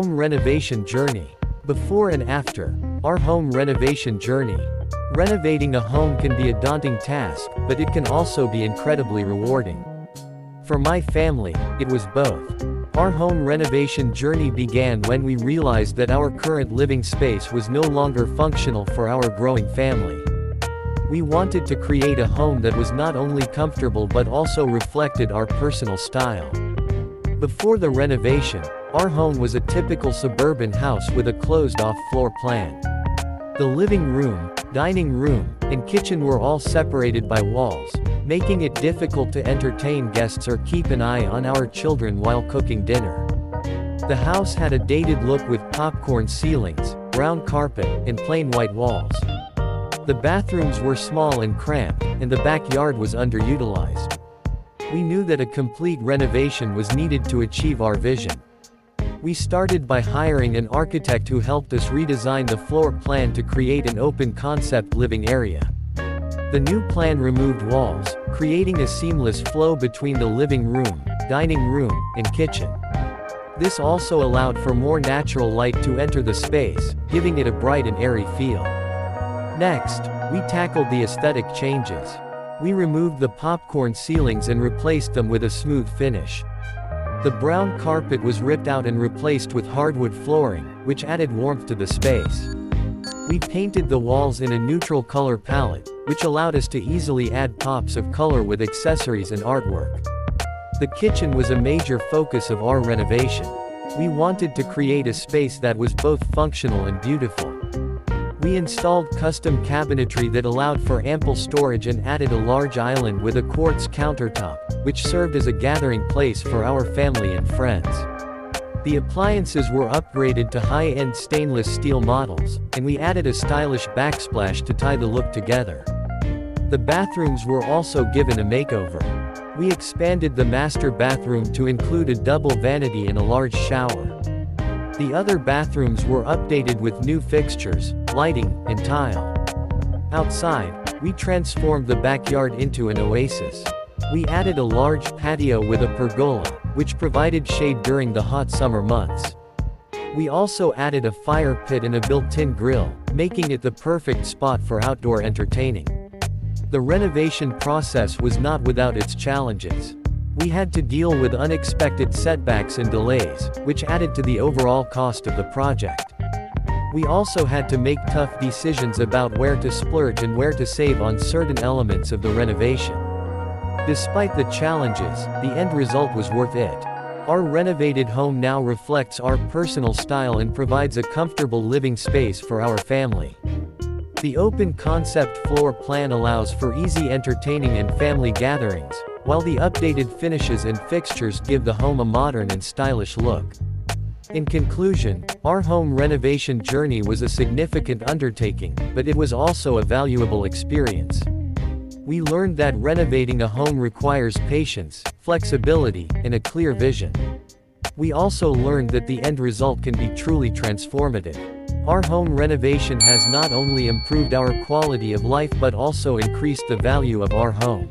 Home Renovation Journey. Before and after our home renovation journey. Renovating a home can be a daunting task, but it can also be incredibly rewarding. For my family, it was both. Our home renovation journey began when we realized that our current living space was no longer functional for our growing family. We wanted to create a home that was not only comfortable but also reflected our personal style. Before the renovation, our home was a typical suburban house with a closed-off floor plan. The living room, dining room, and kitchen were all separated by walls, making it difficult to entertain guests or keep an eye on our children while cooking dinner. The house had a dated look with popcorn ceilings, brown carpet, and plain white walls. The bathrooms were small and cramped, and the backyard was underutilized. We knew that a complete renovation was needed to achieve our vision. We started by hiring an architect who helped us redesign the floor plan to create an open-concept living area. The new plan removed walls, creating a seamless flow between the living room, dining room, and kitchen. This also allowed for more natural light to enter the space, giving it a bright and airy feel. Next, we tackled the aesthetic changes. We removed the popcorn ceilings and replaced them with a smooth finish. The brown carpet was ripped out and replaced with hardwood flooring, which added warmth to the space. We painted the walls in a neutral color palette, which allowed us to easily add pops of color with accessories and artwork. The kitchen was a major focus of our renovation. We wanted to create a space that was both functional and beautiful. We installed custom cabinetry that allowed for ample storage and added a large island with a quartz countertop, which served as a gathering place for our family and friends. The appliances were upgraded to high-end stainless steel models, and we added a stylish backsplash to tie the look together. The bathrooms were also given a makeover. We expanded the master bathroom to include a double vanity and a large shower. The other bathrooms were updated with new fixtures, lighting, and tile. Outside, we transformed the backyard into an oasis. We added a large patio with a pergola, which provided shade during the hot summer months. We also added a fire pit and a built-in grill, making it the perfect spot for outdoor entertaining. The renovation process was not without its challenges. We had to deal with unexpected setbacks and delays, which added to the overall cost of the project. We also had to make tough decisions about where to splurge and where to save on certain elements of the renovation. Despite the challenges, the end result was worth it. Our renovated home now reflects our personal style and provides a comfortable living space for our family. The open concept floor plan allows for easy entertaining and family gatherings, while the updated finishes and fixtures give the home a modern and stylish look. In conclusion, our home renovation journey was a significant undertaking, but it was also a valuable experience. We learned that renovating a home requires patience, flexibility, and a clear vision. We also learned that the end result can be truly transformative. Our home renovation has not only improved our quality of life but also increased the value of our home.